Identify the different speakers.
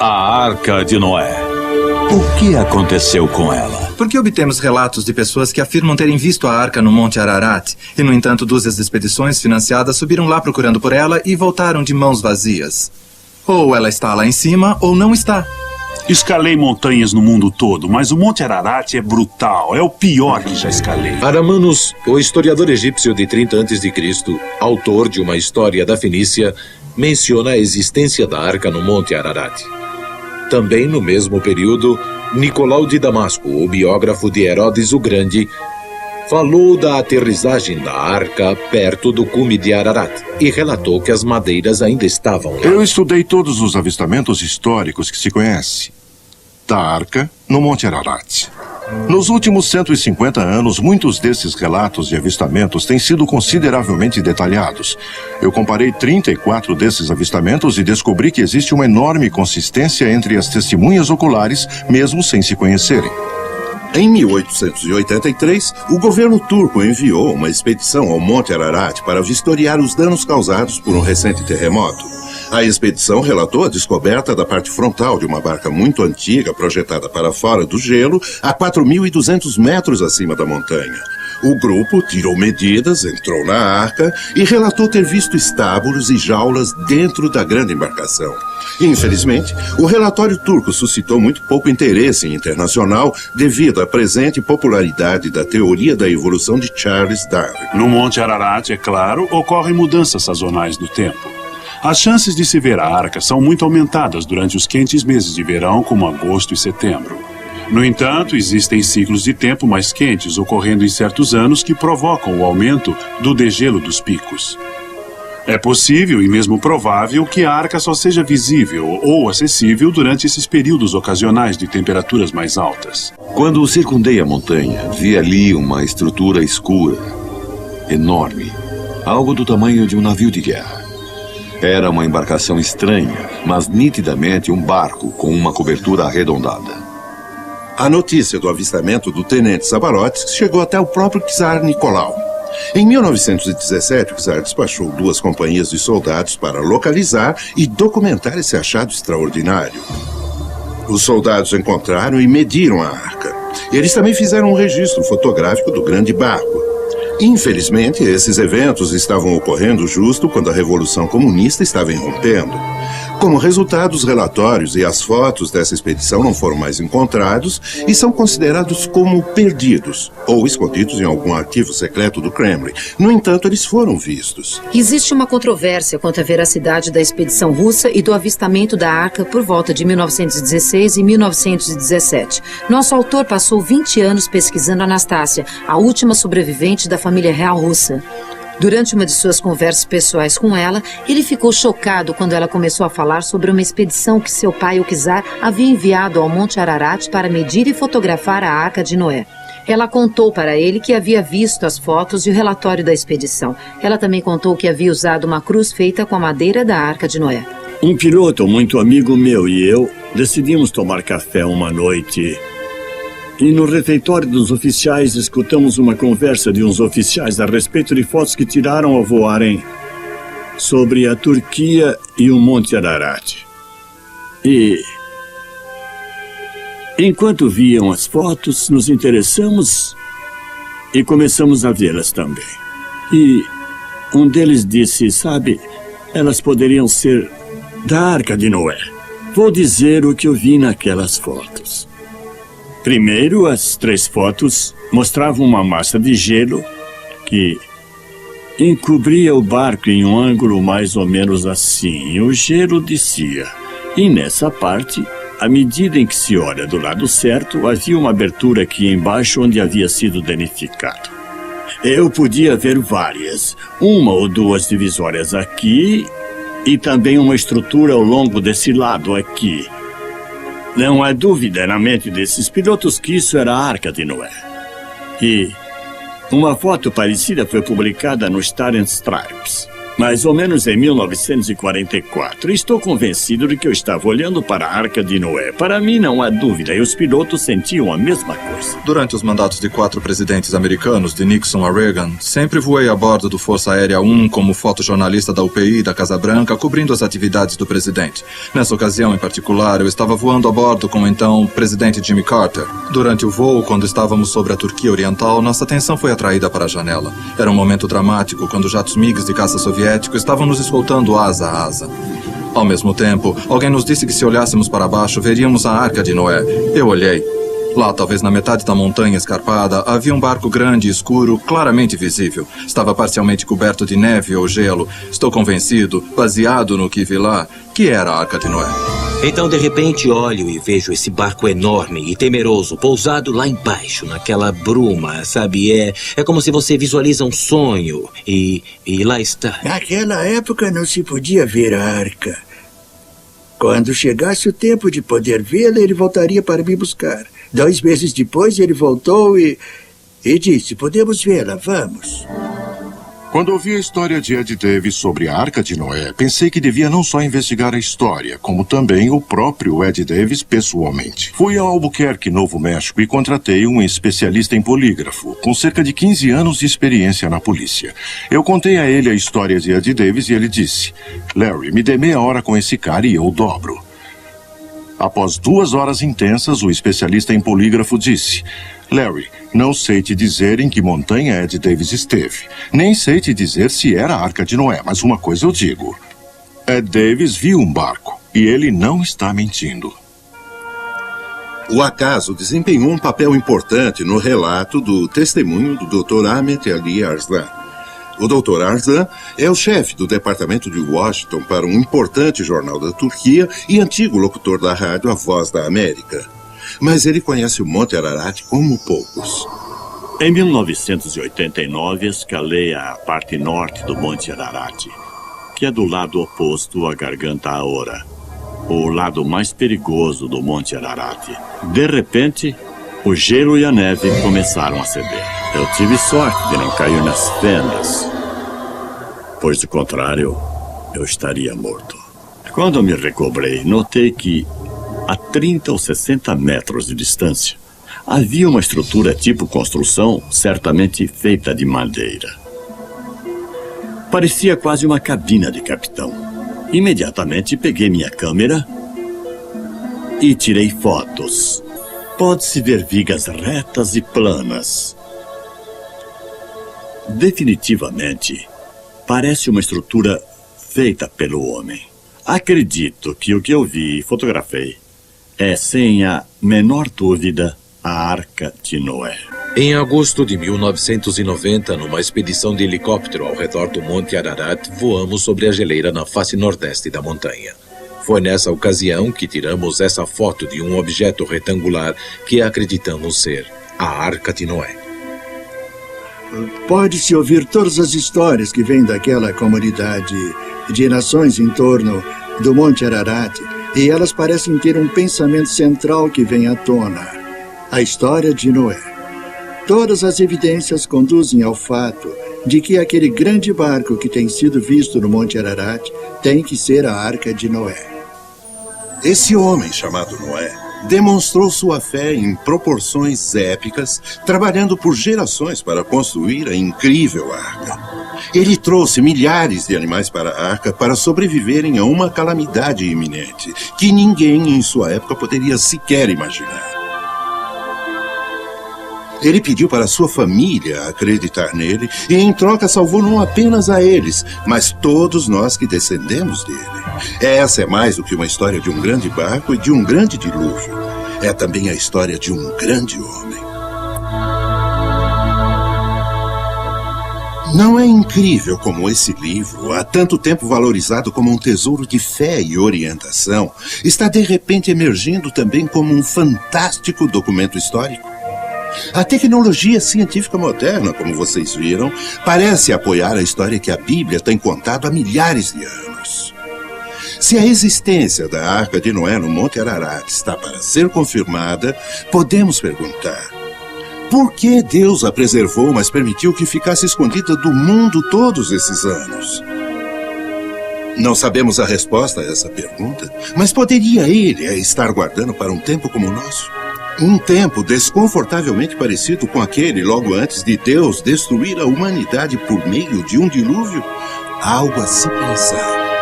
Speaker 1: A Arca de Noé. O que aconteceu com ela?
Speaker 2: Porque obtemos relatos de pessoas que afirmam terem visto a arca no Monte Ararat. E, no entanto, dúzias de expedições financiadas subiram lá procurando por ela e voltaram de mãos vazias. Ou ela está lá em cima, ou não está.
Speaker 3: Escalei montanhas no mundo todo, mas o Monte Ararat é brutal. É o pior que já escalei.
Speaker 4: Aramanos, o historiador egípcio de 30 a.C., autor de uma história da Fenícia, menciona a existência da arca no Monte Ararat. Também no mesmo período, Nicolau de Damasco, o biógrafo de Herodes o Grande, falou da aterrissagem da arca perto do cume de Ararat e relatou que as madeiras ainda estavam lá.
Speaker 5: Eu estudei todos os avistamentos históricos que se conhece da arca no Monte Ararat. Nos últimos 150 anos, muitos desses relatos de avistamentos têm sido consideravelmente detalhados. Eu comparei 34 desses avistamentos e descobri que existe uma enorme consistência entre as testemunhas oculares, mesmo sem se conhecerem.
Speaker 6: Em 1883, o governo turco enviou uma expedição ao Monte Ararat para vistoriar os danos causados por um recente terremoto. A expedição relatou a descoberta da parte frontal de uma barca muito antiga projetada para fora do gelo a 4.200 metros acima da montanha. O grupo tirou medidas, entrou na arca e relatou ter visto estábulos e jaulas dentro da grande embarcação. Infelizmente, o relatório turco suscitou muito pouco interesse internacional devido à presente popularidade da teoria da evolução de Charles Darwin.
Speaker 3: No Monte Ararat, é claro, ocorrem mudanças sazonais do tempo. As chances de se ver a arca são muito aumentadas durante os quentes meses de verão, como agosto e setembro. No entanto, existem ciclos de tempo mais quentes ocorrendo em certos anos que provocam o aumento do degelo dos picos. É possível e mesmo provável que a arca só seja visível ou acessível durante esses períodos ocasionais de temperaturas mais altas.
Speaker 7: Quando circundei a montanha, vi ali uma estrutura escura, enorme, algo do tamanho de um navio de guerra. Era uma embarcação estranha, mas nitidamente um barco com uma cobertura arredondada.
Speaker 6: A notícia do avistamento do tenente Sabarotes chegou até o próprio czar Nicolau. Em 1917, o czar despachou 2 companhias de soldados para localizar e documentar esse achado extraordinário. Os soldados encontraram e mediram a arca. Eles também fizeram um registro fotográfico do grande barco. Infelizmente, esses eventos estavam ocorrendo justo quando a Revolução Comunista estava irrompendo. Como resultado, os relatórios e as fotos dessa expedição não foram mais encontrados e são considerados como perdidos ou escondidos em algum arquivo secreto do Kremlin. No entanto, eles foram vistos.
Speaker 8: Existe uma controvérsia quanto à veracidade da expedição russa e do avistamento da arca por volta de 1916 e 1917. Nosso autor passou 20 anos pesquisando Anastácia, a última sobrevivente da família real russa. Durante uma de suas conversas pessoais com ela, ele ficou chocado quando ela começou a falar sobre uma expedição que seu pai, o czar, havia enviado ao Monte Ararat para medir e fotografar a Arca de Noé. Ela contou para ele que havia visto as fotos e o relatório da expedição. Ela também contou que havia usado uma cruz feita com a madeira da Arca de Noé.
Speaker 9: Um piloto muito amigo meu e eu decidimos tomar café uma noite. E no refeitório dos oficiais escutamos uma conversa de uns oficiais a respeito de fotos que tiraram ao voarem sobre a Turquia e o Monte Ararat. E enquanto viam as fotos, nos interessamos e começamos a vê-las também. E um deles disse, sabe, elas poderiam ser da Arca de Noé. Vou dizer o que eu vi naquelas fotos. Primeiro, as 3 fotos mostravam uma massa de gelo que encobria o barco em um ângulo mais ou menos assim, e o gelo descia. E nessa parte, à medida em que se olha do lado certo, havia uma abertura aqui embaixo onde havia sido danificado. Eu podia ver várias, 1 ou 2 divisórias aqui e também uma estrutura ao longo desse lado aqui. Não há dúvida na mente desses pilotos que isso era a Arca de Noé. E uma foto parecida foi publicada no Star and Stripes. Mais ou menos em 1944. Estou convencido de que eu estava olhando para a Arca de Noé. Para mim, não há dúvida, e os pilotos sentiam a mesma coisa.
Speaker 2: Durante os mandatos de 4 presidentes americanos, de Nixon a Reagan, sempre voei a bordo do Força Aérea 1 como fotojornalista da UPI da Casa Branca, cobrindo as atividades do presidente. Nessa ocasião, em particular, eu estava voando a bordo com o então presidente Jimmy Carter. Durante o voo, quando estávamos sobre a Turquia Oriental, nossa atenção foi atraída para a janela. Era um momento dramático quando jatos MiGs de caça soviéticos estavam nos escoltando asa a asa. Ao mesmo tempo, alguém nos disse que se olhássemos para baixo, veríamos a Arca de Noé. Eu olhei. Lá, talvez na metade da montanha escarpada, havia um barco grande e escuro, claramente visível. Estava parcialmente coberto de neve ou gelo. Estou convencido, baseado no que vi lá, que era a Arca de Noé.
Speaker 10: Então, de repente, olho e vejo esse barco enorme e temeroso, pousado lá embaixo, naquela bruma, sabe? É como se você visualiza um sonho e lá está.
Speaker 11: Naquela época não se podia ver a arca. Quando chegasse o tempo de poder vê-la, ele voltaria para me buscar. 2 meses depois, ele voltou e disse, podemos vê-la, vamos.
Speaker 5: Quando ouvi a história de Ed Davis sobre a Arca de Noé, pensei que devia não só investigar a história, como também o próprio Ed Davis pessoalmente. Fui a Albuquerque, Novo México, e contratei um especialista em polígrafo, com cerca de 15 anos de experiência na polícia. Eu contei a ele a história de Ed Davis e ele disse, Larry, me dê meia hora com esse cara e eu dobro. Após 2 horas intensas, o especialista em polígrafo disse, Larry, não sei te dizer em que montanha Ed Davis esteve. Nem sei te dizer se era a Arca de Noé, mas uma coisa eu digo. Ed Davis viu um barco e ele não está mentindo.
Speaker 6: O acaso desempenhou um papel importante no relato do testemunho do Dr. Ahmet Ali Arslan. O Dr. Arslan é o chefe do departamento de Washington para um importante jornal da Turquia e antigo locutor da rádio A Voz da América. Mas ele conhece o Monte Ararat como poucos.
Speaker 9: Em 1989, escalei a parte norte do Monte Ararat, que é do lado oposto à Garganta Aora, o lado mais perigoso do Monte Ararat. De repente, o gelo e a neve começaram a ceder. Eu tive sorte de não cair nas fendas, pois, do contrário, eu estaria morto. Quando me recobrei, notei que, a 30 ou 60 metros de distância, havia uma estrutura tipo construção, certamente feita de madeira. Parecia quase uma cabina de capitão. Imediatamente peguei minha câmera e tirei fotos. Pode-se ver vigas retas e planas. Definitivamente, parece uma estrutura feita pelo homem. Acredito que o que eu vi e fotografei é, sem a menor dúvida, a Arca de Noé.
Speaker 4: Em agosto de 1990, numa expedição de helicóptero ao redor do Monte Ararat, voamos sobre a geleira na face nordeste da montanha. Foi nessa ocasião que tiramos essa foto de um objeto retangular que acreditamos ser a Arca de Noé.
Speaker 11: Pode-se ouvir todas as histórias que vêm daquela comunidade de nações em torno do Monte Ararat, e elas parecem ter um pensamento central que vem à tona: a história de Noé. Todas as evidências conduzem ao fato de que aquele grande barco que tem sido visto no Monte Ararat tem que ser a Arca de Noé.
Speaker 6: Esse homem chamado Noé demonstrou sua fé em proporções épicas, trabalhando por gerações para construir a incrível arca. Ele trouxe milhares de animais para a arca para sobreviverem a uma calamidade iminente que ninguém em sua época poderia sequer imaginar. Ele pediu para sua família acreditar nele e, em troca, salvou não apenas a eles, mas todos nós que descendemos dele. Essa é mais do que uma história de um grande barco e de um grande dilúvio. É também a história de um grande homem. Não é incrível como esse livro, há tanto tempo valorizado como um tesouro de fé e orientação, está de repente emergindo também como um fantástico documento histórico? A tecnologia científica moderna, como vocês viram, parece apoiar a história que a Bíblia tem contado há milhares de anos. Se a existência da Arca de Noé no Monte Ararat está para ser confirmada, podemos perguntar: por que Deus a preservou, mas permitiu que ficasse escondida do mundo todos esses anos? Não sabemos a resposta a essa pergunta, mas poderia ele estar guardando para um tempo como o nosso? Um tempo desconfortavelmente parecido com aquele logo antes de Deus destruir a humanidade por meio de um dilúvio? Algo a se pensar.